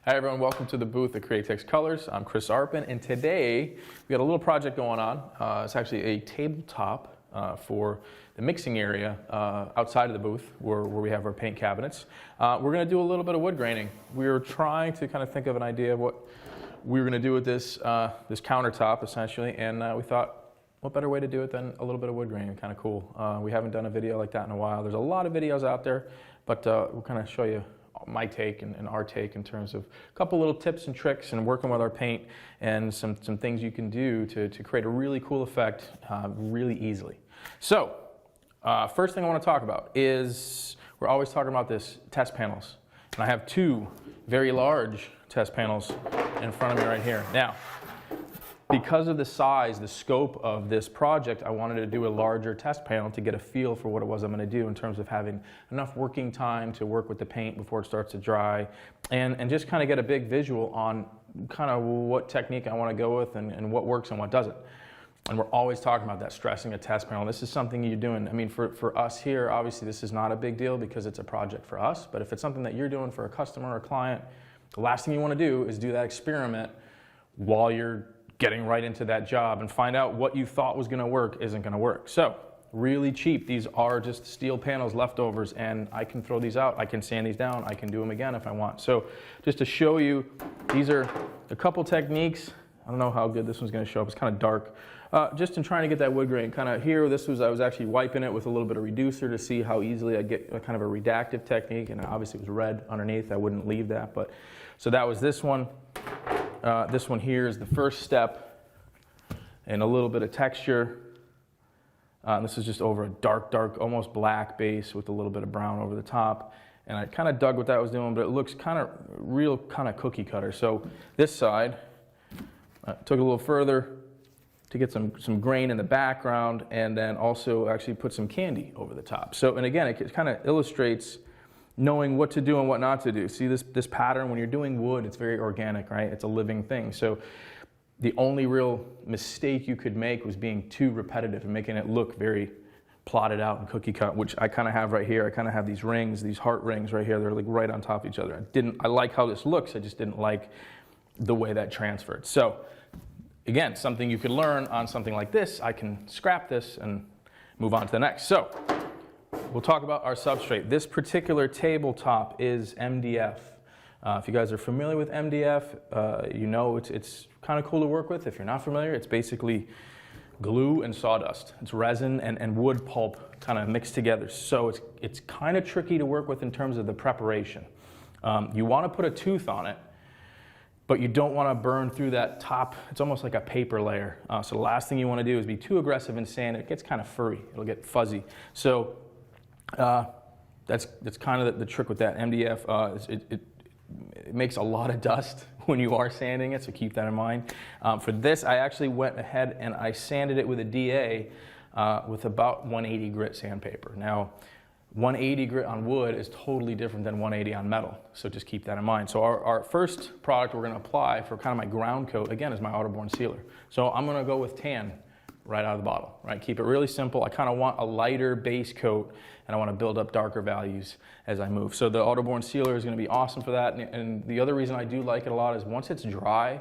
Hi everyone, welcome to the booth at Createx Colors. I'm Chris Arpin, and today we got a little project going on. It's actually a tabletop for the mixing area outside of the booth where we have our paint cabinets. We're going to do a little bit of wood graining. We were trying to kind of think of an idea of what we were going to do with this countertop essentially, and we thought, what better way to do it than a little bit of wood graining? Kind of cool. We haven't done a video like that in a while. There's a lot of videos out there, but we'll kind of show you my take and our take in terms of a couple little tips and tricks and working with our paint and some things you can do to create a really cool effect really easily. So first thing I want to talk about is we're always talking about this test panels, and I have two very large test panels in front of me right here. Now, because of the size, the scope of this project, I wanted to do a larger test panel to get a feel for what it was I'm going to do in terms of having enough working time to work with the paint before it starts to dry, and just kind of get a big visual on kind of what technique I want to go with and what works and what doesn't. And we're always talking about that, stressing a test panel. This is something you're doing. I mean, for us here, obviously this is not a big deal because it's a project for us, but if it's something that you're doing for a customer or a client, the last thing you want to do is do that experiment while you're getting right into that job and find out what you thought was going to work isn't going to work. So really cheap. These are just steel panels, leftovers, and I can throw these out. I can sand these down. I can do them again if I want. So just to show you, these are a couple techniques. I don't know how good this one's going to show up. It's kind of dark. Just in trying to get that wood grain. Kind of here, I was actually wiping it with a little bit of reducer to see how easily I get a kind of a reductive technique, and obviously it was red underneath. I wouldn't leave that, but so that was this one. This one here is the first step, and a little bit of texture. This is just over a dark, almost black base with a little bit of brown over the top. And I kind of dug what that was doing, but it looks kind of real kind of cookie cutter. So this side, took a little further to get some grain in the background, and then also actually put some candy over the top. So, and again, it kind of illustrates knowing what to do and what not to do. See this pattern, when you're doing wood, it's very organic, right? It's a living thing. So the only real mistake you could make was being too repetitive and making it look very plotted out and cookie cut, which I kind of have right here. I kind of have these rings, these heart rings right here. They're like right on top of each other. I like how this looks. I just didn't like the way that transferred. So again, something you could learn on something like this. I can scrap this and move on to the next. So we'll talk about our substrate. This particular tabletop is MDF. If you guys are familiar with MDF, you know it's kind of cool to work with. If you're not familiar, it's basically glue and sawdust. It's resin and wood pulp kind of mixed together. So it's kind of tricky to work with in terms of the preparation. You want to put a tooth on it, but you don't want to burn through that top. It's almost like a paper layer. So the last thing you want to do is be too aggressive in sand. It gets kind of furry. It'll get fuzzy. So that's kind of the trick with that. MDF, it makes a lot of dust when you are sanding it, so keep that in mind. For this, I actually went ahead and I sanded it with a DA with about 180 grit sandpaper. Now, 180 grit on wood is totally different than 180 on metal, so just keep that in mind. So our first product we're going to apply for kind of my ground coat, again, is my outerborn sealer. So I'm going to go with tan right out of the bottle, right? Keep it really simple. I kind of want a lighter base coat, and I want to build up darker values as I move. So the outerborn sealer is going to be awesome for that. And the other reason I do like it a lot is once it's dry,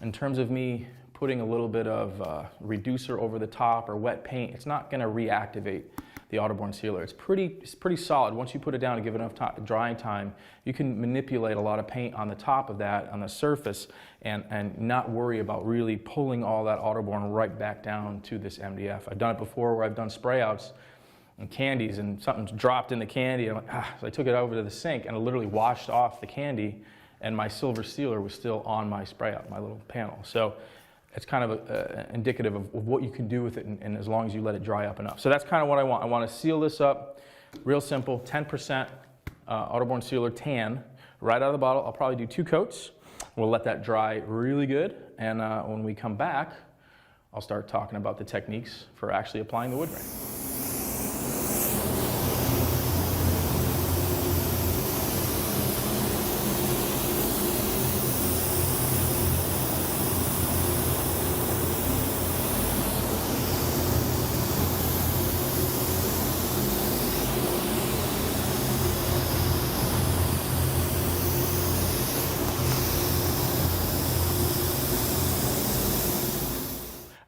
in terms of me putting a little bit of reducer over the top or wet paint, it's not going to reactivate the outerborn sealer. It's pretty solid. Once you put it down and give it enough drying time, you can manipulate a lot of paint on the top of that, on the surface, and not worry about really pulling all that outerborn right back down to this MDF. I've done it before where I've done spray outs and candies, and something's dropped in the candy, and I'm like, so I took it over to the sink and it literally washed off the candy, and my silver sealer was still on my spray out, my little panel. So it's kind of indicative of what you can do with it, and as long as you let it dry up enough. So that's kind of what I want. I want to seal this up, real simple, 10% outerborn sealer tan, right out of the bottle. I'll probably do 2 coats. We'll let that dry really good, and when we come back, I'll start talking about the techniques for actually applying the wood grain.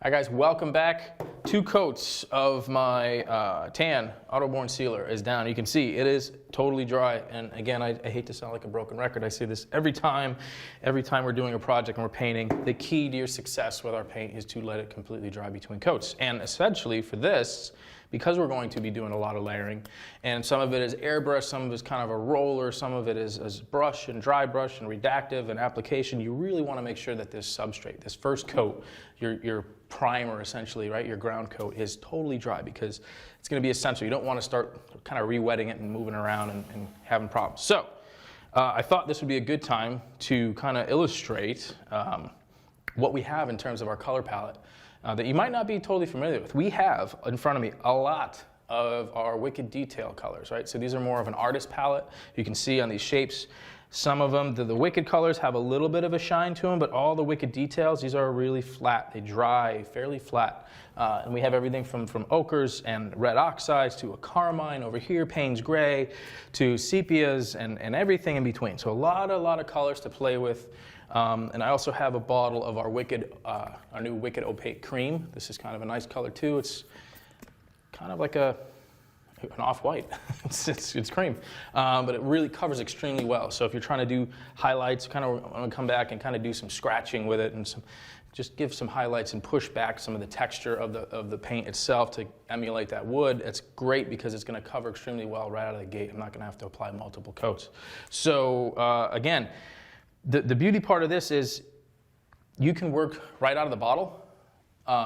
Hi guys, welcome back. 2 coats of my tan Autoborne sealer is down. You can see it is totally dry. And again, I hate to sound like a broken record. I say this every time we're doing a project and we're painting. The key to your success with our paint is to let it completely dry between coats. And essentially for this, because we're going to be doing a lot of layering, and some of it is airbrush, some of it is kind of a roller, some of it is brush and dry brush and redactive and application, you really want to make sure that this substrate, this first coat, your primer essentially, right, your ground coat is totally dry, because it's going to be essential. You don't want to start kind of re-wetting it and moving around and having problems. So I thought this would be a good time to kind of illustrate what we have in terms of our color palette. That you might not be totally familiar with. We have in front of me a lot of our Wicked Detail colors, right? So these are more of an artist palette. You can see on these shapes, some of them, the Wicked colors have a little bit of a shine to them, but all the Wicked Details, these are really flat. They dry fairly flat. And we have everything from ochres and red oxides to a carmine over here, Payne's gray, to sepias and everything in between. So a lot of colors to play with. And I also have a bottle of our new Wicked Opaque Cream. This is kind of a nice color too. It's kind of like an off-white. it's cream, but it really covers extremely well. So if you're trying to do highlights, kind of I'm gonna come back and kind of do some scratching with it and just give some highlights and push back some of the texture of the paint itself to emulate that wood. It's great because it's going to cover extremely well right out of the gate. I'm not going to have to apply multiple coats. So again. The beauty part of this is you can work right out of the bottle.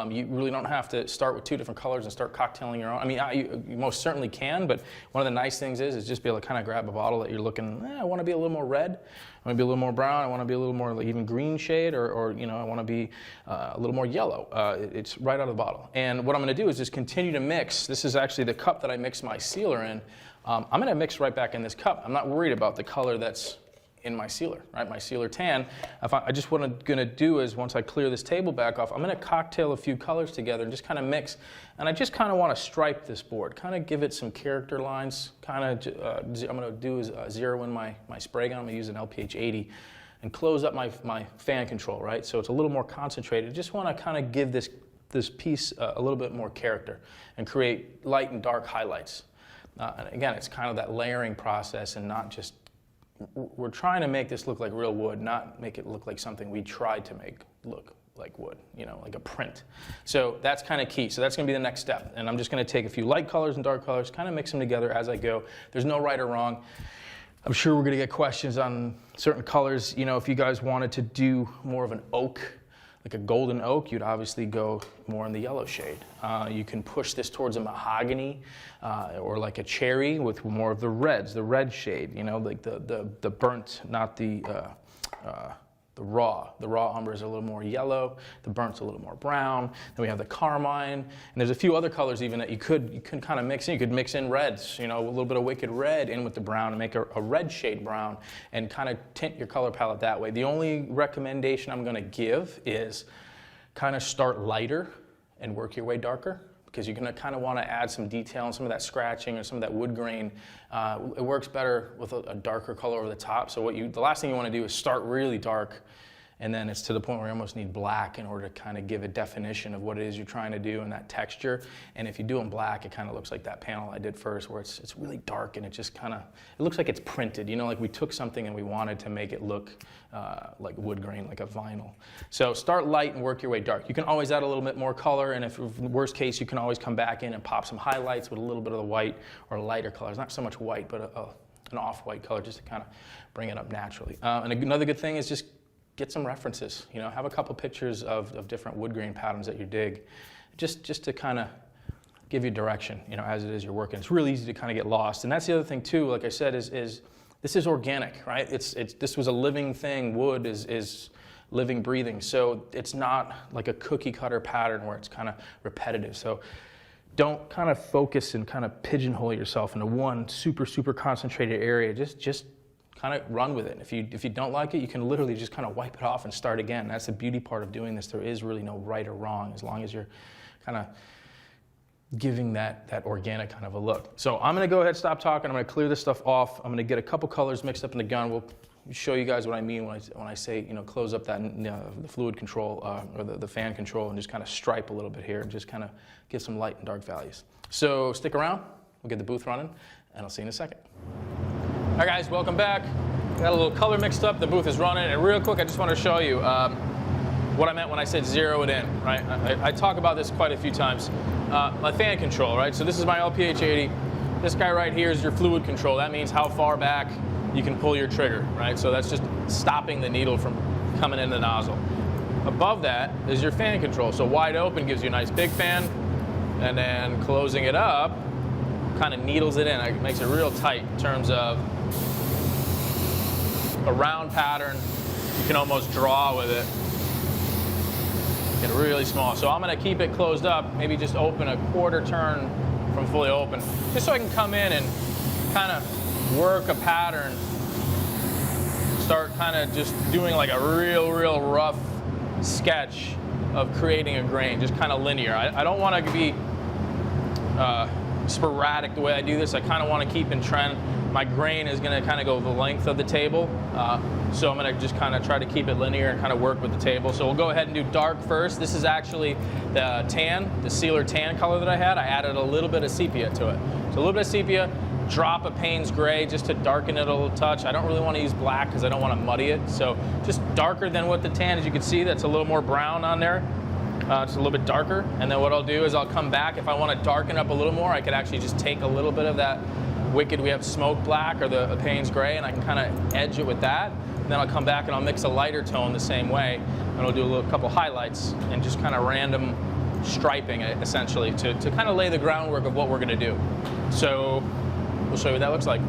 You really don't have to start with 2 different colors and start cocktailing your own. I mean, you most certainly can, but one of the nice things is just be able to kind of grab a bottle that you're looking, I want to be a little more red, I want to be a little more brown, I want to be a little more like even green shade, or you know, I want to be a little more yellow. It's right out of the bottle. And what I'm going to do is just continue to mix. This is actually the cup that I mix my sealer in. I'm going to mix right back in this cup. I'm not worried about the color that's in my sealer, right? My sealer tan. What I'm gonna do is once I clear this table back off, I'm gonna cocktail a few colors together and just kind of mix. And I just kind of want to stripe this board, kind of give it some character lines. I'm gonna do is zero in my spray gun. I'm gonna use an LPH 80 and close up my fan control, right? So it's a little more concentrated. Just want to kind of give this piece a little bit more character and create light and dark highlights. And again, it's kind of that layering process and not just. We're trying to make this look like real wood, not make it look like something we tried to make look like wood, you know, like a print. So that's kind of key. So that's going to be the next step. And I'm just going to take a few light colors and dark colors, kind of mix them together as I go. There's no right or wrong. I'm sure we're going to get questions on certain colors. You know, if you guys wanted to do more of an oak, like a golden oak, you'd obviously go more in the yellow shade. You can push this towards a mahogany or like a cherry with more of the reds, the red shade, you know, like the burnt, not the raw. The raw umber is a little more yellow, the burnt's a little more brown. Then we have the carmine, and there's a few other colors even that you could kind of mix in. You could mix in reds, you know, a little bit of Wicked Red in with the brown and make a red shade brown and kind of tint your color palette that way. The only recommendation I'm going to give is kind of start lighter and work your way darker, because you're going to kind of want to add some detail and some of that scratching or some of that wood grain. It works better with a darker color over the top. So the last thing you want to do is start really dark, and then it's to the point where you almost need black in order to kind of give a definition of what it is you're trying to do and that texture. And if you do it in black, it kind of looks like that panel I did first, where it's really dark and it just kind of, it looks like it's printed. You know, like we took something and we wanted to make it look like wood grain, like a vinyl. So start light and work your way dark. You can always add a little bit more color, and if worst case, you can always come back in and pop some highlights with a little bit of the white or lighter colors. Not so much white, but an off-white color, just to kind of bring it up naturally. And another good thing is just get some references. You know, have a couple pictures of different wood grain patterns that you dig, just to kind of give you direction, you know, as it is you're working. It's really easy to kind of get lost. And that's the other thing too, like I said, is this is organic, right? This was a living thing. Wood is living, breathing. So it's not like a cookie cutter pattern where it's kind of repetitive. So don't kind of focus and kind of pigeonhole yourself into one super concentrated area. Just kind of run with it. If you don't like it, you can literally just kind of wipe it off and start again. That's the beauty part of doing this. There is really no right or wrong, as long as you're kind of giving that organic kind of a look. So I'm going to go ahead and stop talking. I'm going to clear this stuff off. I'm going to get a couple colors mixed up in the gun. We'll show you guys what I mean when I say, close up that the fluid control or the fan control and just kind of stripe a little bit here and just kind of give some light and dark values. So stick around, we'll get the booth running, and I'll see you in a second. All right, guys, welcome back. Got a little color mixed up, the booth is running, and real quick, I just want to show you what I meant when I said zero it in, right? I talk about this quite a few times. My fan control, right? So this is my LPH80. This guy right here is your fluid control. That means how far back you can pull your trigger, right? So that's just stopping the needle from coming in the nozzle. Above that is your fan control. So wide open gives you a nice big fan, and then closing it up kind of needles it in. It makes it real tight in terms of a round pattern. You can almost draw with it. Get really small. So I'm going to keep it closed up, maybe just open a quarter turn from fully open, just so I can come in and kind of work a pattern, start kind of just doing like a real rough sketch of creating a grain, just kind of linear. I don't want to be sporadic the way I do this. I kind of want to keep in trend. My grain is going to kind of go the length of the table, so I'm going to just kind of try to keep it linear and kind of work with the table. So we'll go ahead and do dark first. This is actually the tan, the sealer tan color that I had. I added a little bit of sepia to it. So a little bit of sepia, drop of Payne's gray just to darken it a little touch. I don't really want to use black because I don't want to muddy it. So just darker than what the tan, as you can see, that's a little more brown on there. Just a little bit darker. And then what I'll do is I'll come back. If I want to darken up a little more, I could actually just take a little bit of that Wicked, we have smoke black or the Payne's gray, and I can kind of edge it with that. And then I'll come back and I'll mix a lighter tone the same way, and I'll do a couple highlights and just kind of random striping essentially to kind of lay the groundwork of what we're going to do. So we'll show you what that looks like.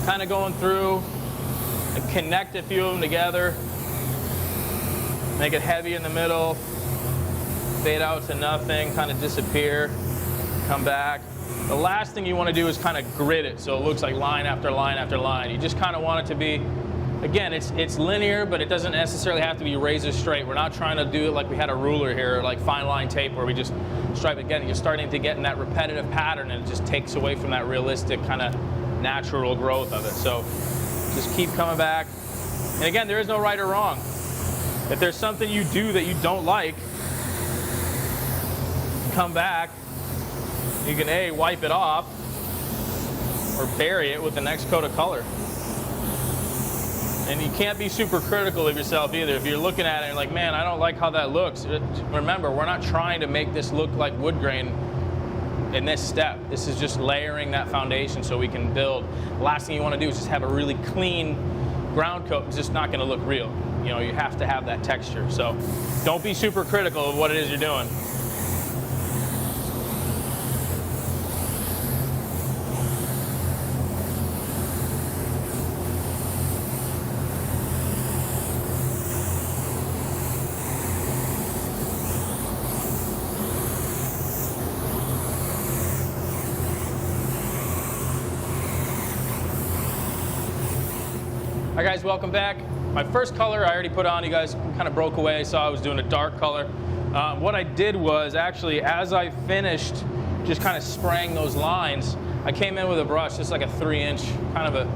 Kind of going through and connect a few of them together, make it heavy in the middle, fade out to nothing, kind of disappear, come back. The last thing you want to do is kind of grid it so it looks like line after line after line. You just kind of want it to be, again, it's linear, but it doesn't necessarily have to be razor straight. We're not trying to do it like we had a ruler here, or like fine line tape where we just stripe it again. You're starting to get in that repetitive pattern, and it just takes away from that realistic kind of natural growth of it. So just keep coming back. And again, there is no right or wrong. If there's something you do that you don't like, come back. You can A, wipe it off, or bury it with the next coat of color. And you can't be super critical of yourself either. If you're looking at it and you're like, man, I don't like how that looks. Remember, we're not trying to make this look like wood grain in this step. This is just layering that foundation so we can build. The last thing you want to do is just have a really clean ground coat. It's just not going to look real. You know, you have to have that texture. So don't be super critical of what it is you're doing. Hi guys, welcome back. My first color I already put on. You guys kind of broke away, saw I was doing a dark color. What I did was actually, as I finished just kind of spraying those lines, I came in with a brush, just like a 3-inch, kind of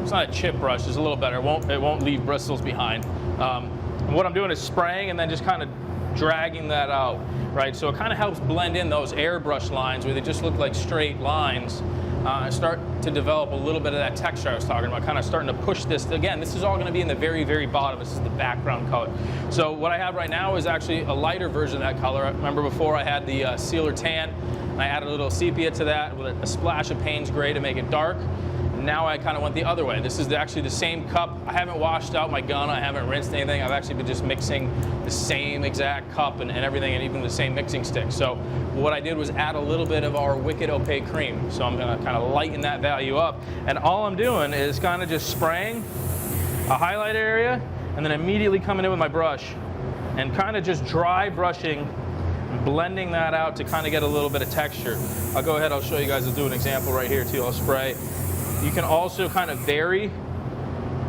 it's not a chip brush, it's a little better. It won't leave bristles behind. And what I'm doing is spraying and then just kind of dragging that out, right? So it kind of helps blend in those airbrush lines where they just look like straight lines. And start to develop a little bit of that texture I was talking about, kind of starting to push this. Again, this is all going to be in the very bottom. This is the background color. So what I have right now is actually a lighter version of that color. Remember before I had the sealer tan, and I added a little sepia to that with a splash of Payne's gray to make it dark. Now I kind of went the other way. This is actually the same cup. I haven't washed out my gun. I haven't rinsed anything. I've actually been just mixing the same exact cup and everything, and even the same mixing stick. So what I did was add a little bit of our Wicked Opaque Cream. So I'm going to kind of lighten that value up. And all I'm doing is kind of just spraying a highlight area and then immediately coming in with my brush and kind of just dry brushing and blending that out to kind of get a little bit of texture. I'll go ahead, I'll show you guys, I'll do an example right here too. I'll spray. You can also kind of vary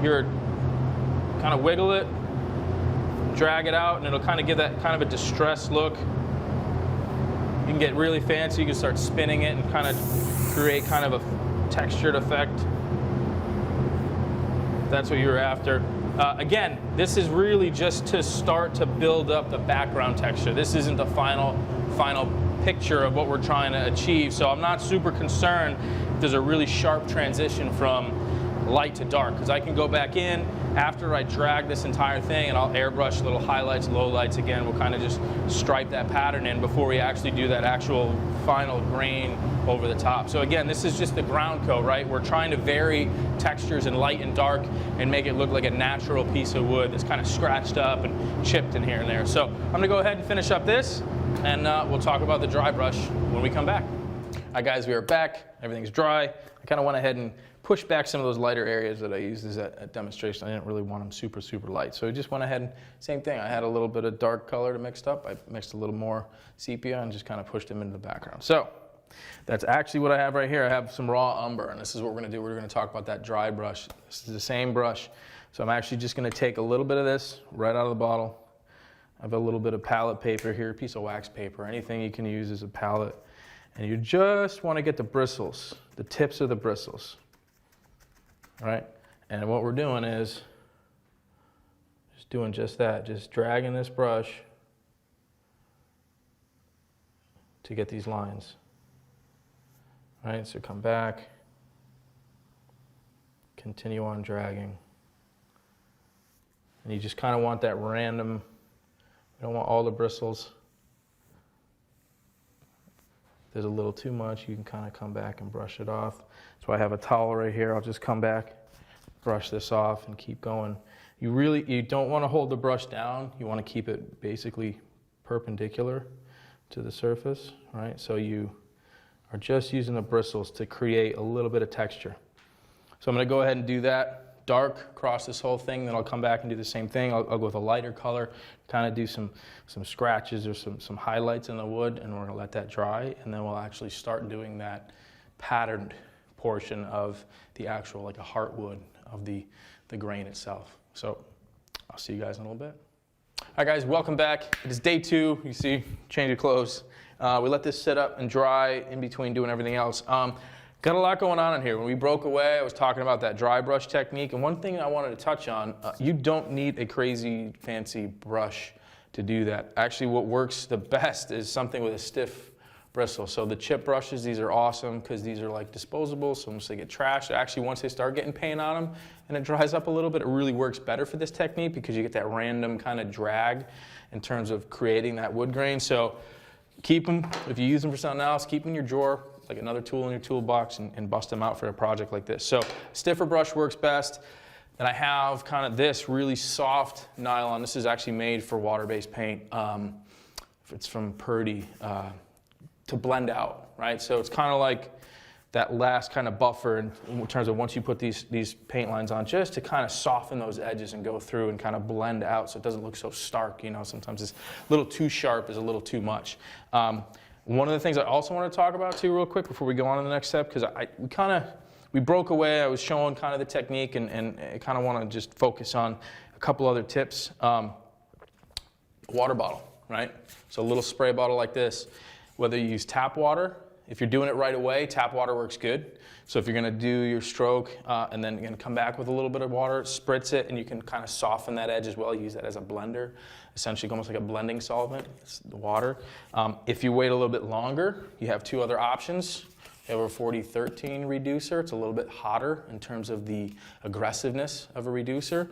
your, kind of wiggle it, drag it out, and it'll kind of give that kind of a distressed look. You can get really fancy, you can start spinning it and kind of create kind of a textured effect. That's what you're after. Again, this is really just to start to build up the background texture. This isn't the final picture of what we're trying to achieve. So I'm not super concerned if there's a really sharp transition from light to dark, because I can go back in after I drag this entire thing and I'll airbrush little highlights, lowlights. Again, we'll kind of just stripe that pattern in before we actually do that actual final grain over the top. So again, this is just the ground coat, right? We're trying to vary textures in light and dark and make it look like a natural piece of wood that's kind of scratched up and chipped in here and there. So I'm gonna go ahead and finish up this, and we'll talk about the dry brush when we come back. All right, guys, we are back. Everything's dry. I kind of went ahead and pushed back some of those lighter areas that I used as a demonstration. I didn't really want them super, super light. So I just went ahead and, same thing, I had a little bit of dark color to mix up. I mixed a little more sepia and just kind of pushed them into the background. So that's actually what I have right here. I have some raw umber, and this is what we're gonna do. We're gonna talk about that dry brush. This is the same brush. So I'm actually just gonna take a little bit of this right out of the bottle. I have a little bit of palette paper here, a piece of wax paper, anything you can use as a palette. And you just wanna get the bristles, the tips of the bristles. Right? And what we're doing is just doing just that, just dragging this brush to get these lines. Right? So come back, continue on dragging. And you just kind of want that random, you don't want all the bristles. If there's a little too much, you can kind of come back and brush it off. So I have a towel right here. I'll just come back, brush this off, and keep going. You don't want to hold the brush down. You want to keep it basically perpendicular to the surface, right? So you are just using the bristles to create a little bit of texture. So I'm going to go ahead and do that. Dark across this whole thing, then I'll come back and do the same thing. I'll go with a lighter color, kind of do some scratches or some highlights in the wood, and we're going to let that dry, and then we'll actually start doing that patterned portion of the actual, like a heartwood of the grain itself. So I'll see you guys in a little bit. All right, guys, welcome back. It is day 2. You see, change of clothes. We let this sit up and dry in between doing everything else. Got a lot going on in here. When we broke away, I was talking about that dry brush technique, and one thing I wanted to touch on, you don't need a crazy fancy brush to do that. Actually, what works the best is something with a stiff bristle. So the chip brushes, these are awesome because these are like disposable, so once they get trashed, actually once they start getting paint on them and it dries up a little bit, it really works better for this technique because you get that random kind of drag in terms of creating that wood grain. So keep them, if you use them for something else, keep them in your drawer, like another tool in your toolbox, and bust them out for a project like this. So stiffer brush works best. Then I have kind of this really soft nylon. This is actually made for water-based paint. It's from Purdy, to blend out, right? So it's kind of like that last kind of buffer in terms of once you put these paint lines on, just to kind of soften those edges and go through and kind of blend out so it doesn't look so stark. You know, sometimes it's a little too sharp is a little too much. One of the things I also want to talk about too real quick before we go on to the next step, because we broke away, I was showing kind of the technique, and I kind of want to just focus on a couple other tips. Water bottle, right? So a little spray bottle like this, whether you use tap water, if you're doing it right away, tap water works good. So if you're going to do your stroke and then you're going to come back with a little bit of water, spritz it, and you can kind of soften that edge as well. Use that as a blender, essentially almost like a blending solvent. It's the water. If you wait a little bit longer, you have 2 other options. You have a 4013 reducer. It's a little bit hotter in terms of the aggressiveness of a reducer.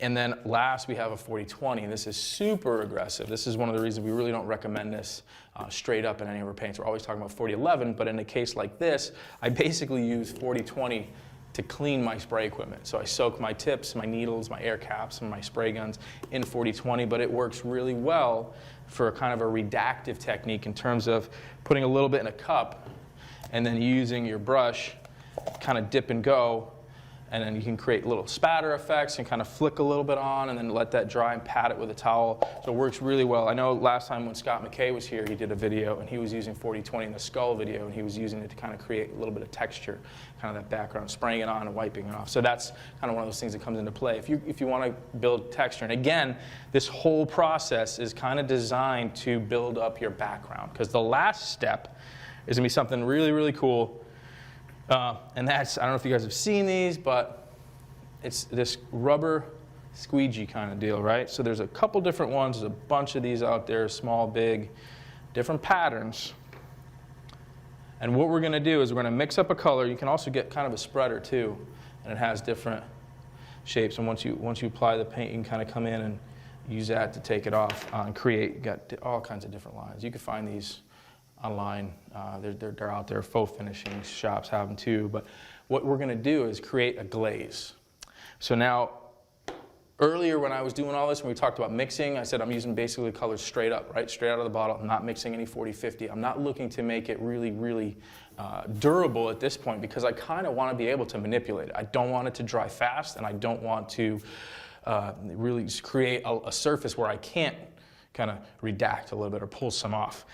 And then last, we have a 4020. This is super aggressive. This is one of the reasons we really don't recommend this straight up in any of our paints. We're always talking about 4011, but in a case like this, I basically use 4020 to clean my spray equipment. So I soak my tips, my needles, my air caps, and my spray guns in 4020, but it works really well for a kind of a redactive technique in terms of putting a little bit in a cup and then using your brush, kind of dip and go, And then you can create little spatter effects and kind of flick a little bit on and then let that dry and pat it with a towel. So it works really well. I know last time when Scott McKay was here, he did a video and he was using 40-20 in the skull video, and he was using it to kind of create a little bit of texture, kind of that background, spraying it on and wiping it off. So that's kind of one of those things that comes into play if you want to build texture. And again, this whole process is kind of designed to build up your background, because the last step is going to be something really, really cool. And that's, I don't know if you guys have seen these, but it's this rubber squeegee kind of deal, right? So there's a couple different ones. There's a bunch of these out there, small, big, different patterns. And what we're going to do is we're going to mix up a color. You can also get kind of a spreader too, and it has different shapes. And once you apply the paint, you can kind of come in and use that to take it off and create. You got all kinds of different lines. You can find these online. They're out there. Faux finishing shops have them too. But what we're going to do is create a glaze. So now, earlier when I was doing all this, when we talked about mixing, I said I'm using basically colors straight up, right? Straight out of the bottle. I'm not mixing any 40-50. I'm not looking to make it really, really durable at this point, because I kind of want to be able to manipulate it. I don't want it to dry fast, and I don't want to really create a surface where I can't kind of redact a little bit or pull some off,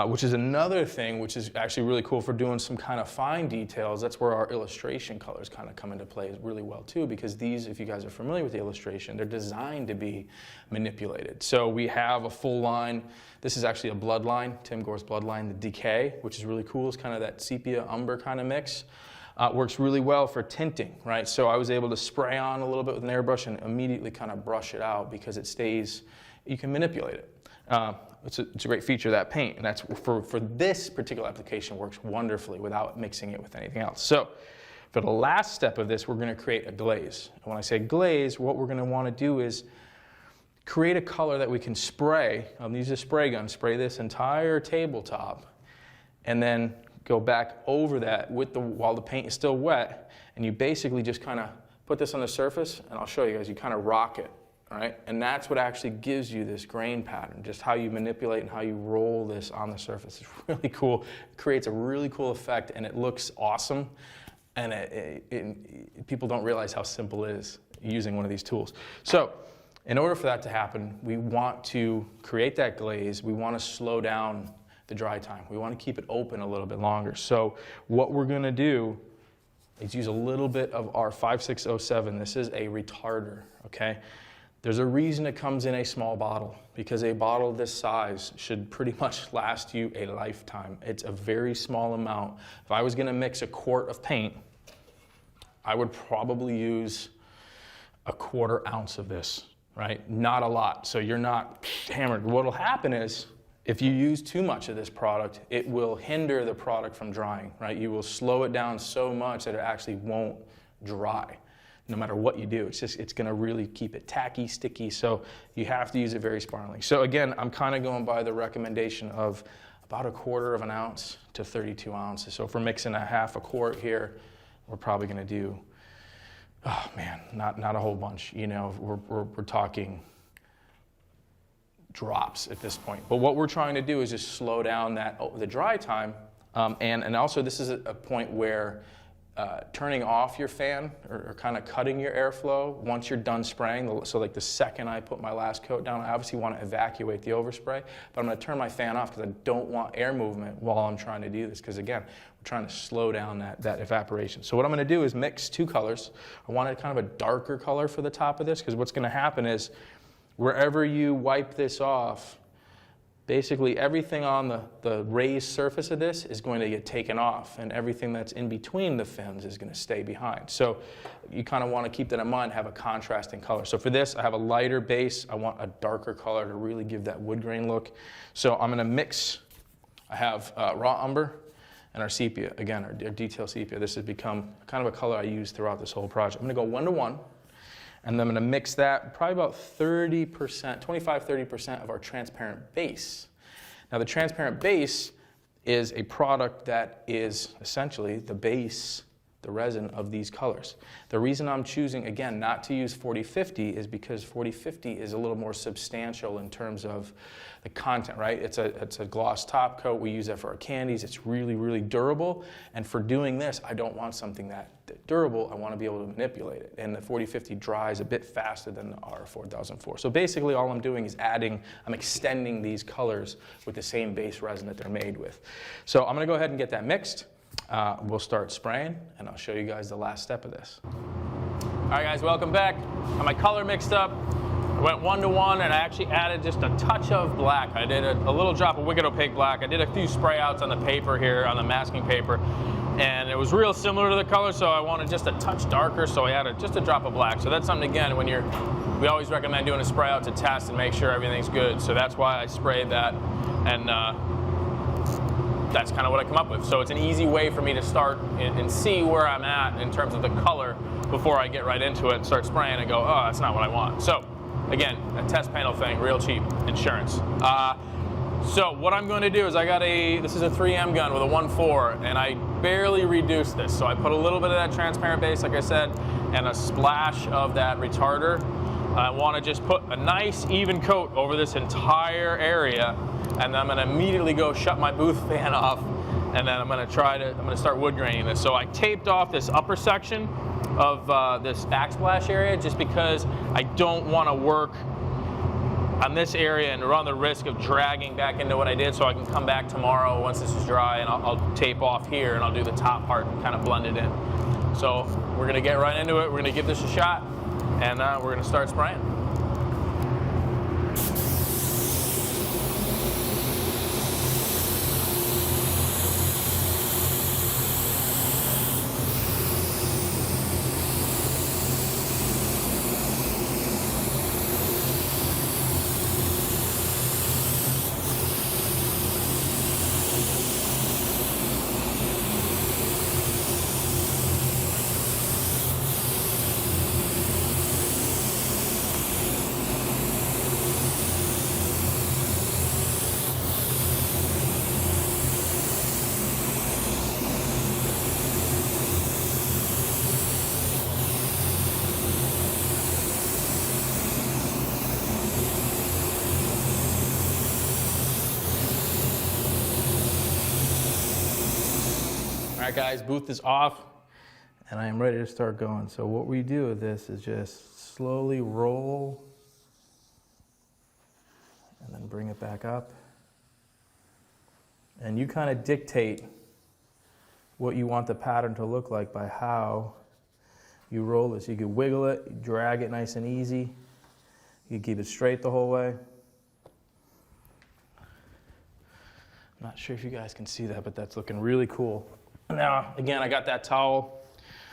which is another thing which is actually really cool for doing some kind of fine details. That's where our illustration colors kind of come into play really well too, because these, if you guys are familiar with the illustration, they're designed to be manipulated. So we have a full line. This is actually a bloodline, Tim Gore's bloodline, the Decay, which is really cool. It's kind of that sepia umber kind of mix. Works really well for tinting, right? So I was able to spray on a little bit with an airbrush and immediately kind of brush it out, because it stays, you can manipulate it. It's a great feature of that paint, and that's for this particular application works wonderfully without mixing it with anything else. So for the last step of this, we're going to create a glaze. And when I say glaze, what we're going to want to do is create a color that we can spray. I'll use a spray gun, spray this entire tabletop, and then go back over that while the paint is still wet, and you basically just kind of put this on the surface, and I'll show you guys, you kind of rock it. All right? And that's what actually gives you this grain pattern, just how you manipulate and how you roll this on the surface. It's really cool. It creates a really cool effect, and it looks awesome. And people don't realize how simple it is using one of these tools. So in order for that to happen, we want to create that glaze. We want to slow down the dry time. We want to keep it open a little bit longer. So what we're going to do is use a little bit of our 5607. This is a retarder, okay? There's a reason it comes in a small bottle, because a bottle this size should pretty much last you a lifetime. It's a very small amount. If I was going to mix a quart of paint, I would probably use a 1/4 ounce of this, right? Not a lot, so you're not hammered. What will happen is, if you use too much of this product, it will hinder the product from drying, right? You will slow it down so much that it actually won't dry. No matter what you do, it's going to really keep it tacky, sticky, so you have to use it very sparingly. So again, I'm kind of going by the recommendation of about a 1/4 ounce to 32 ounces. So if we're mixing a 1/2 quart here, we're probably going to do, oh man, not a whole bunch. You know, we're talking drops at this point. But what we're trying to do is just slow down the dry time, and also this is a point where turning off your fan or kind of cutting your airflow once you're done spraying. So like the second I put my last coat down, I obviously want to evacuate the overspray, but I'm going to turn my fan off because I don't want air movement while I'm trying to do this, because again, we're trying to slow down that evaporation. So what I'm going to do is mix two colors. I wanted kind of a darker color for the top of this, because what's going to happen is wherever you wipe this off, basically everything on the raised surface of this is going to get taken off, and everything that's in between the fins is going to stay behind. So you kind of want to keep that in mind, have a contrasting color. So for this, I have a lighter base. I want a darker color to really give that wood grain look. So I'm going to mix, I have raw umber and our sepia. Again, our detail sepia. This has become kind of a color I use throughout this whole project. I'm going to go 1-to-1. And then I'm going to mix that, probably about 30%, 25-30% of our transparent base. Now the transparent base is a product that is essentially the base, the resin of these colors. The reason I'm choosing, again, not to use 4050 is because 4050 is a little more substantial in terms of the content, right? It's a gloss top coat. We use that for our candies. It's really, really durable. And for doing this, I don't want something that durable. I want to be able to manipulate it. And the 4050 dries a bit faster than the R4004. So basically all I'm doing is I'm extending these colors with the same base resin that they're made with. So I'm going to go ahead and get that mixed. We'll start spraying, and I'll show you guys the last step of this. All right, guys, welcome back. Got my color mixed up. I went 1-to-1, and I actually added just a touch of black. I did a little drop of Wicked Opaque black. I did a few spray outs on the paper here, on the masking paper, and it was real similar to the color, so I wanted just a touch darker, so I added just a drop of black. So that's something, again, we always recommend doing a spray out to test and make sure everything's good. So that's why I sprayed that, and that's kind of what I come up with. So it's an easy way for me to start and see where I'm at in terms of the color before I get right into it and start spraying and go, oh, that's not what I want. So again, a test panel thing, real cheap, insurance. So what I'm going to do is this is a 3M gun with a 1.4, and I barely reduced this. So I put a little bit of that transparent base, like I said, and a splash of that retarder. I want to just put a nice even coat over this entire area, and then I'm going to immediately go shut my booth fan off, and then I'm going to start wood graining this. So I taped off this upper section of this backsplash area just because I don't want to work on this area and run the risk of dragging back into what I did, so I can come back tomorrow once this is dry and I'll tape off here and I'll do the top part and kind of blend it in. So we're going to get right into it. We're going to give this a shot, and we're going to start spraying. All right, guys, booth is off, and I am ready to start going. So what we do with this is just slowly roll, and then bring it back up. And you kind of dictate what you want the pattern to look like by how you roll this. You can wiggle it, drag it nice and easy. You can keep it straight the whole way. I'm not sure if you guys can see that, but that's looking really cool. Now, again, I got that towel.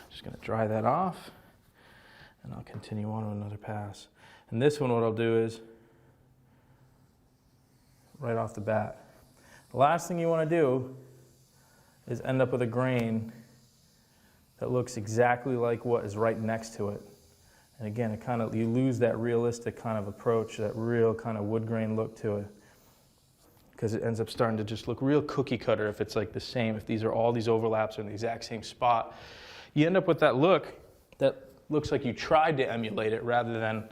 Just going to dry that off, and I'll continue on with another pass. And this one, what I'll do is, right off the bat, the last thing you want to do is end up with a grain that looks exactly like what is right next to it. And again, you lose that realistic kind of approach, that real kind of wood grain look to it, because it ends up starting to just look real cookie cutter if it's like the same, if all these overlaps are in the exact same spot. You end up with that look that looks like you tried to emulate it rather than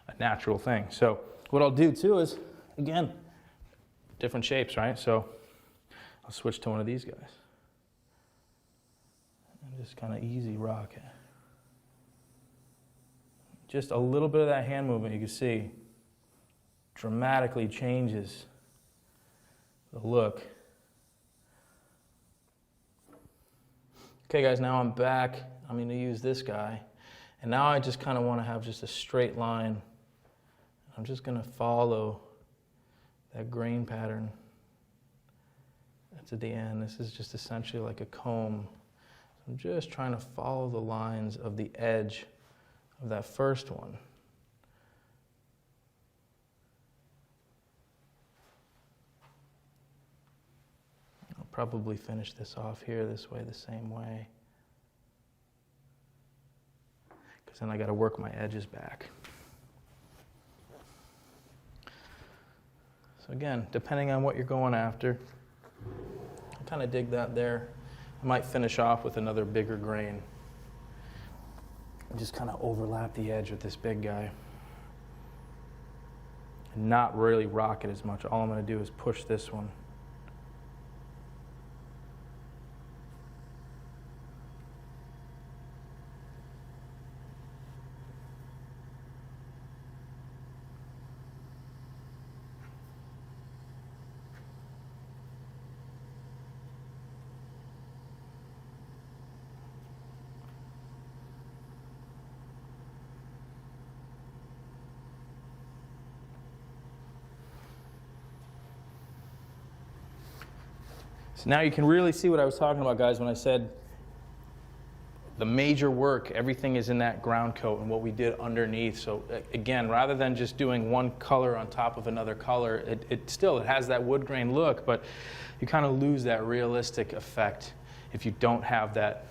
a natural thing. So what I'll do too is, again, different shapes, right? So I'll switch to one of these guys. And just kind of easy rock it. Just a little bit of that hand movement, you can see, dramatically changes the look. Okay guys, now I'm back. I'm going to use this guy. And now I just kind of want to have just a straight line. I'm just going to follow that grain pattern. That's at the end. This is just essentially like a comb. I'm just trying to follow the lines of the edge of that first one. I'll probably finish this off here this way, the same way. Because then I got to work my edges back. So again, depending on what you're going after, I kind of dig that there. might finish off with another bigger grain. Just kind of overlap the edge with this big guy. And not really rock it as much. All I'm going to do is push this one. So now you can really see what I was talking about, guys, when I said the major work, everything is in that ground coat and what we did underneath. So again, rather than just doing one color on top of another color, it still has that wood grain look, but you kind of lose that realistic effect if you don't have that,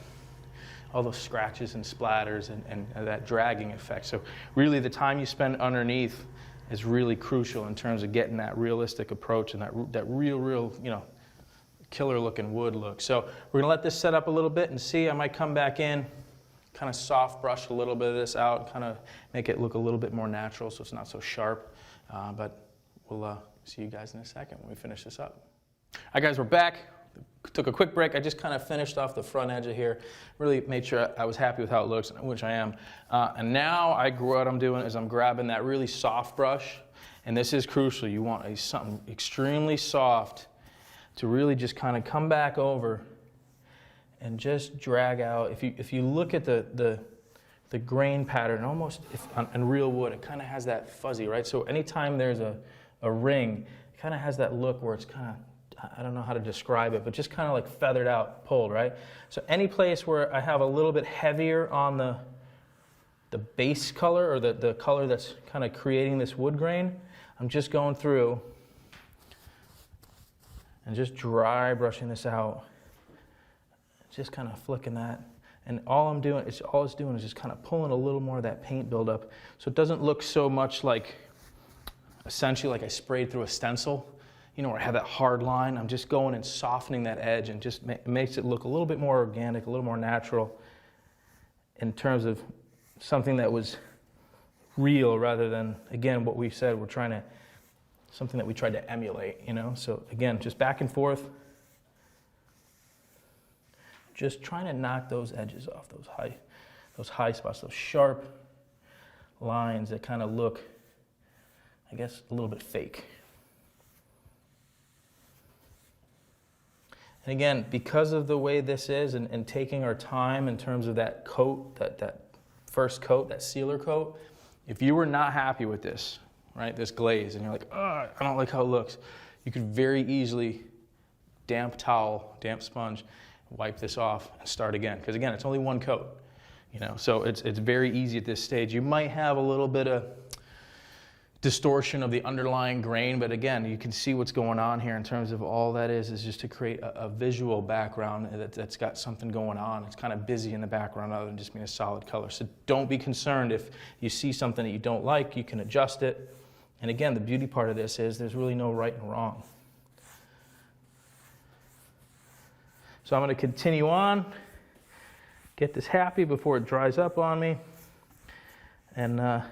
all those scratches and splatters and that dragging effect. So really the time you spend underneath is really crucial in terms of getting that realistic approach and that real, you know, killer looking wood look. So we're gonna let this set up a little bit and see. I might come back in, kind of soft brush a little bit of this out, kind of make it look a little bit more natural so it's not so sharp. But we'll see you guys in a second when we finish this up. All right, guys, we're back. Took a quick break. I just kind of finished off the front edge of here. Really made sure I was happy with how it looks, which I am. And now what I'm doing is I'm grabbing that really soft brush, and this is crucial. You want something extremely soft to really just kind of come back over and just drag out. If you look at the grain pattern, almost on real wood, it kind of has that fuzzy, right? So anytime there's a ring, it kind of has that look where it's kind of, I don't know how to describe it, but just kind of like feathered out, pulled, right? So any place where I have a little bit heavier on the base color or the color that's kind of creating this wood grain, I'm just going through and just dry brushing this out, just kind of flicking that. And all it's doing is just kind of pulling a little more of that paint buildup so it doesn't look so much like, essentially like I sprayed through a stencil, you know, where I have that hard line. I'm just going and softening that edge and just makes it look a little bit more organic, a little more natural in terms of something that was real rather than, again, what we said, something that we tried to emulate, you know? So again, just back and forth. Just trying to knock those edges off, those high spots, those sharp lines that kind of look, I guess, a little bit fake. And again, because of the way this is and taking our time in terms of that coat, that first coat, that sealer coat, if you were not happy with this, right, this glaze, and you're like, oh, I don't like how it looks, you could very easily damp towel, damp sponge, wipe this off and start again. Because again, it's only one coat, you know, so it's very easy at this stage. You might have a little bit of distortion of the underlying grain, but again, you can see what's going on here in terms of all that is just to create a visual background that's got something going on. It's kind of busy in the background other than just being a solid color. So don't be concerned if you see something that you don't like, you can adjust it. And again, the beauty part of this is there's really no right and wrong. So I'm going to continue on, get this happy before it dries up on me, and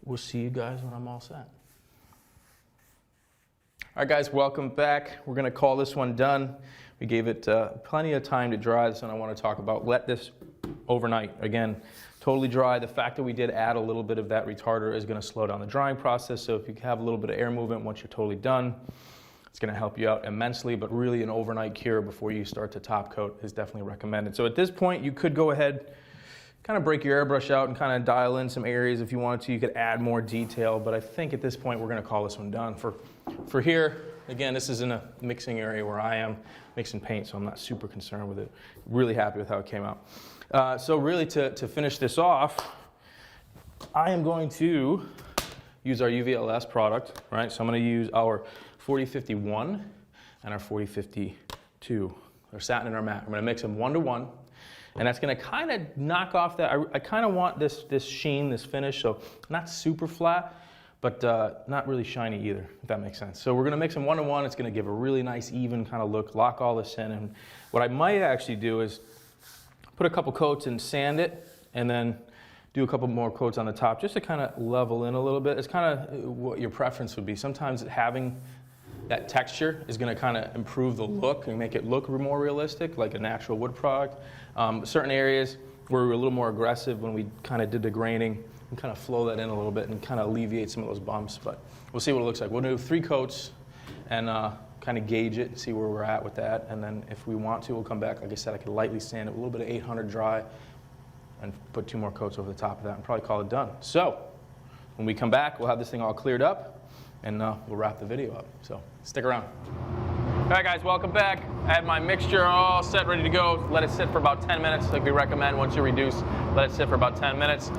we'll see you guys when I'm all set. All right, guys, welcome back. We're going to call this one done. We gave it plenty of time to dry. This one I want to talk about. Let this overnight. Again, totally dry. The fact that we did add a little bit of that retarder is going to slow down the drying process. So if you have a little bit of air movement once you're totally done, it's going to help you out immensely. But really, an overnight cure before you start to top coat is definitely recommended. So at this point, you could go ahead, kind of break your airbrush out and kind of dial in some areas if you wanted to. You could add more detail, but I think at this point we're going to call this one done. For here, again, this is in a mixing area where I am mixing paint, so I'm not super concerned with it. Really happy with how it came out. So really to finish this off, I am going to use our UVLS product, right? So I'm going to use our 4051 and our 4052. They're satin in our mat. I'm going to mix them 1-to-1. And that's going to kind of knock off that. I kind of want this sheen, this finish, so not super flat, but not really shiny either, if that makes sense. So we're gonna mix them 1-to-1. It's gonna give a really nice, even kind of look, lock all this in. And what I might actually do is put a couple coats and sand it, and then do a couple more coats on the top, just to kind of level in a little bit. It's kind of what your preference would be. Sometimes having that texture is gonna kind of improve the look and make it look more realistic, like a natural wood product. Certain areas where we were a little more aggressive when we kind of did the graining, and kind of flow that in a little bit and kind of alleviate some of those bumps. But we'll see what it looks like. We'll do 3 coats and kind of gauge it, see where we're at with that. And then if we want to, we'll come back. Like I said, I could lightly sand it, a little bit of 800 dry, and put 2 more coats over the top of that and probably call it done. So when we come back, we'll have this thing all cleared up, and we'll wrap the video up. So stick around. All right, guys, welcome back. I have my mixture all set, ready to go. Let it sit for about 10 minutes, like we recommend. Once you reduce, let it sit for about 10 minutes.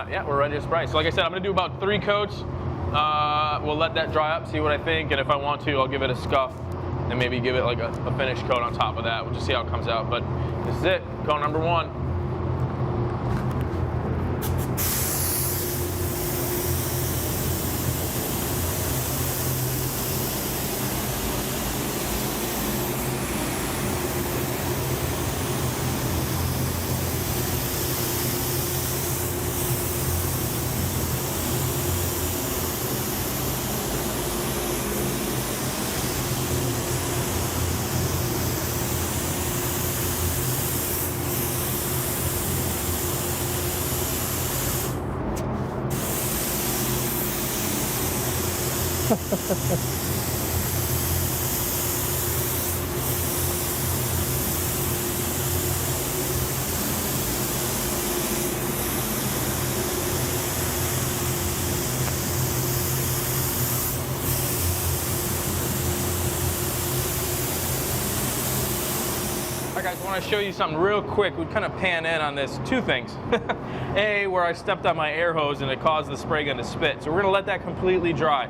Yeah, we're ready to spray. So like I said, I'm gonna do about 3 coats. We'll let that dry up, see what I think, and if I want to, I'll give it a scuff and maybe give it like a finish coat on top of that. We'll just see how it comes out, but this is it, coat number 1. All right, guys, I want to show you something real quick. We kind of pan in on this. 2 things. A, where I stepped on my air hose and it caused the spray gun to spit. So we're going to let that completely dry.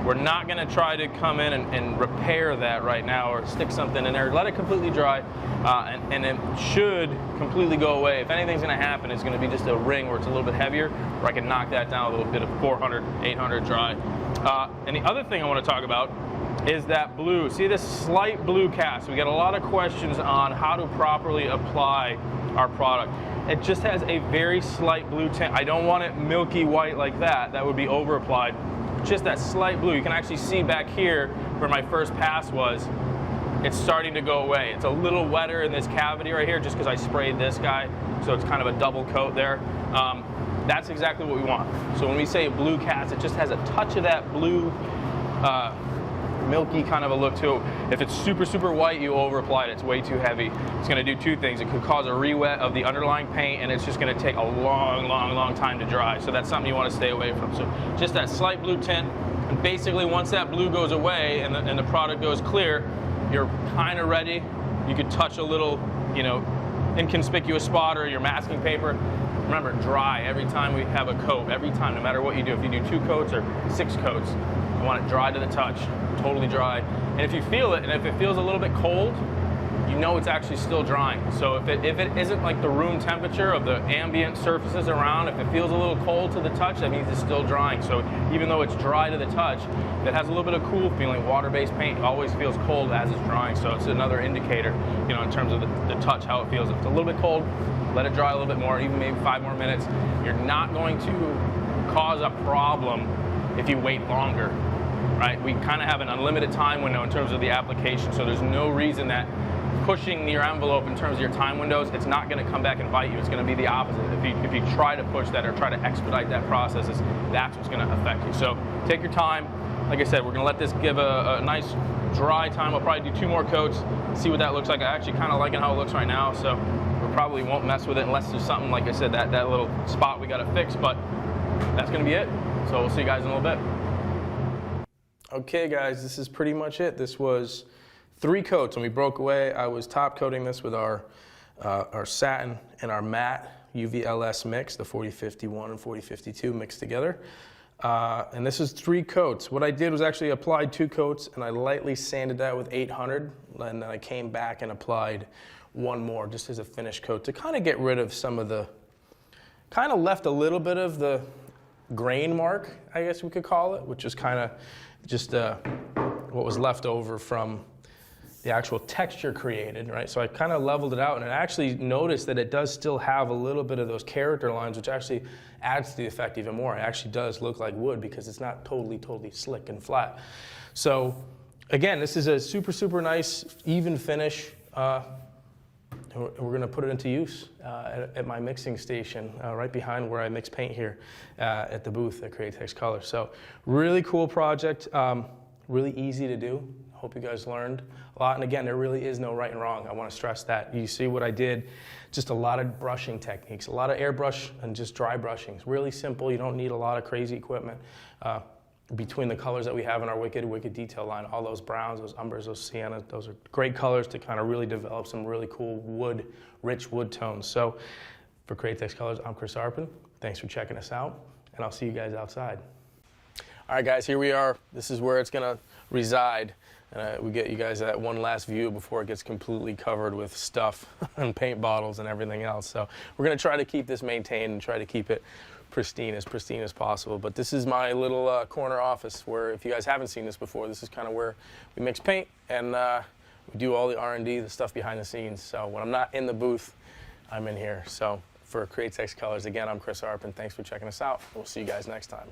We're not going to try to come in and repair that right now or stick something in there. Let it completely dry, and it should completely go away. If anything's going to happen, it's going to be just a ring where it's a little bit heavier, where I can knock that down a little bit of 400, 800 dry. And the other thing I want to talk about is that blue. See this slight blue cast? We get a lot of questions on how to properly apply our product. It just has a very slight blue tint. I don't want it milky white like that. That would be over applied. Just that slight blue. You can actually see back here where my first pass was, it's starting to go away. It's a little wetter in this cavity right here just because I sprayed this guy, so it's kind of a double coat there. That's exactly what we want. So when we say blue cast, it just has a touch of that blue milky kind of a look to it. If it's super, super white, you over apply it. It's way too heavy. It's going to do 2 things. It could cause a re-wet of the underlying paint, and it's just going to take a long, long, long time to dry. So that's something you want to stay away from. So just that slight blue tint, and basically once that blue goes away and the product goes clear, you're kind of ready. You could touch a little, you know, inconspicuous spot or your masking paper. Remember, dry every time we have a coat. Every time, no matter what you do. If you do 2 coats or 6 coats, you want it dry to the touch, totally dry. And if you feel it, and if it feels a little bit cold, you know it's actually still drying. So if it isn't like the room temperature of the ambient surfaces around, if it feels a little cold to the touch, that means it's still drying. So even though it's dry to the touch, it has a little bit of cool feeling. Water-based paint always feels cold as it's drying, so it's another indicator, you know, in terms of the touch, how it feels. If it's a little bit cold, let it dry a little bit more, even maybe 5 more minutes. You're not going to cause a problem if you wait longer, right? We kind of have an unlimited time window in terms of the application, so there's no reason that pushing your envelope in terms of your time windows, it's not going to come back and bite you. It's going to be the opposite. If you try to push that or try to expedite that process, that's what's going to affect you. So take your time. Like I said, we're going to let this give a nice dry time. I'll probably do 2 more coats, see what that looks like. I actually kind of like it how it looks right now, so we probably won't mess with it unless there's something, like I said, that little spot we got to fix, but that's going to be it. So we'll see you guys in a little bit. Okay, guys, this is pretty much it. This was 3 coats. When we broke away, I was top coating this with our satin and our matte UVLS mix, the 4051 and 4052 mixed together. And this is 3 coats. What I did was actually applied 2 coats, and I lightly sanded that with 800, and then I came back and applied 1 more just as a finish coat to kind of get rid of some of the, kind of left a little bit of the grain mark, I guess we could call it, which is kind of just what was left over from the actual texture created, right? So I kind of leveled it out, and I actually noticed that it does still have a little bit of those character lines, which actually adds to the effect even more. It actually does look like wood because it's not totally slick and flat. So again, this is a super nice, even finish. We're going to put it into use at my mixing station right behind where I mix paint here at the booth at Createx Colors. So really cool project, really easy to do. Hope you guys learned a lot. And again, there really is no right and wrong. I want to stress that. You see what I did, just a lot of brushing techniques, a lot of airbrush and just dry brushing. It's really simple. You don't need a lot of crazy equipment. Between the colors that we have in our Wicked detail line, all those browns, those umbers, those siennas, those are great colors to kind of really develop some really cool rich wood tones. So for Createx Colors, I'm Chris Arpin. Thanks for checking us out, and I'll see you guys outside. All right, guys, here we are. This is where it's going to reside. We get you guys that one last view before it gets completely covered with stuff and paint bottles and everything else. So we're going to try to keep this maintained and try to keep it pristine as possible. But this is my little corner office where, if you guys haven't seen this before, this is kind of where we mix paint and we do all the R&D, the stuff behind the scenes. So when I'm not in the booth, I'm in here. So for Createx Colors, again, I'm Chris Arpin. Thanks for checking us out. We'll see you guys next time.